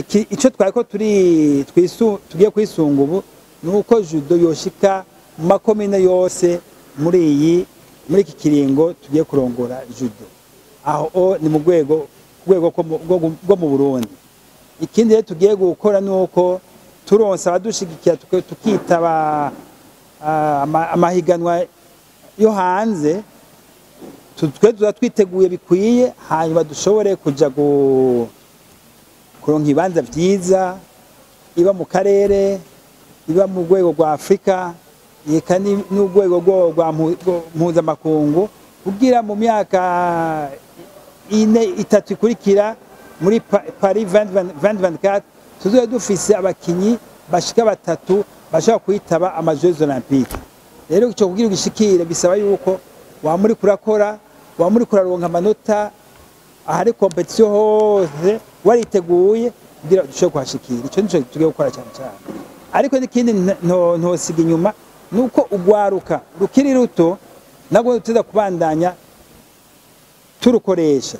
Ico twariko tugiye kwisunga ubu nuko judo yoshika mu makomine yose muri iki kiringo tugiye kurongora judo. Aho ni mu rwego rwo mu Burundi. Ikindi rero tugiye gukora nuko turonsa abadushigikira tukitaba amahiganwa yo hanze, twe twiteguye bikwiye, hanyuma dushobore kuja kuronka ibanza vyiza, iba mu karere, iba mu rwego rwa Afrika, eka n'urwego rwa mpuzamakungu, kugira mu myaka 4-3 ikurikira muri Paris 2024 tuzobe dufise abakinyi bashika 3 bashaka kwitaba ama Jeux Olympiques. Rero ico kugira ugishikire bisaba yuko wamuri kurakora, wamuri kuraronka amanota ahari competition hose wariteguye kugira dushobore kuhashikira. Ico nico tugiye gukora cyane cyane. Ariko n'ikindi ntosiga inyuma nuko ugwaruka rukiri ruto nabwo tuza kubandanya turukoresha,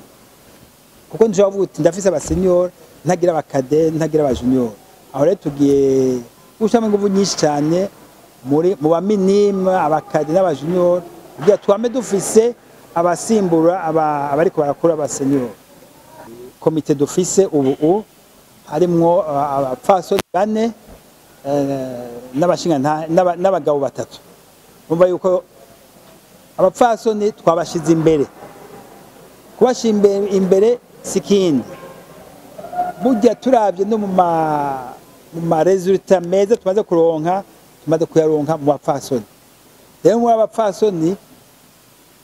kuko nje bavuga uti ndafise aba senior ntagira abakade ntagira aba junior. Aho rero tugiye gushama ingufu nyinshi cyane mu baminime, abakade n'aba junior kugira twame dufise abasimbura abariko barakora aba senior. Komite dufise ubu harimwo abapfasoni 4 n'abashinga n'abagabo 3. Umva yuko abapfasoni twabashize imbere, kubashimba imbere sikindi. Burya turavye no mu ma resultat meza tumaze kuronka, tumaze kuyaronka mu bapfasoni. Rero mu bapfasoni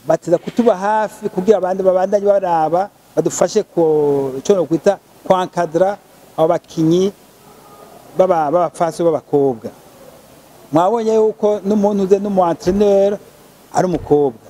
bateza kutuba hafi kugira abandi babandanye baraba badufashe ko cyo kwita kwankadra abo bakinyi b'abapfasoni b'abakobwa. Mwabonye yuko n'umuntu uze n'umu entraîneur ari umukobwa.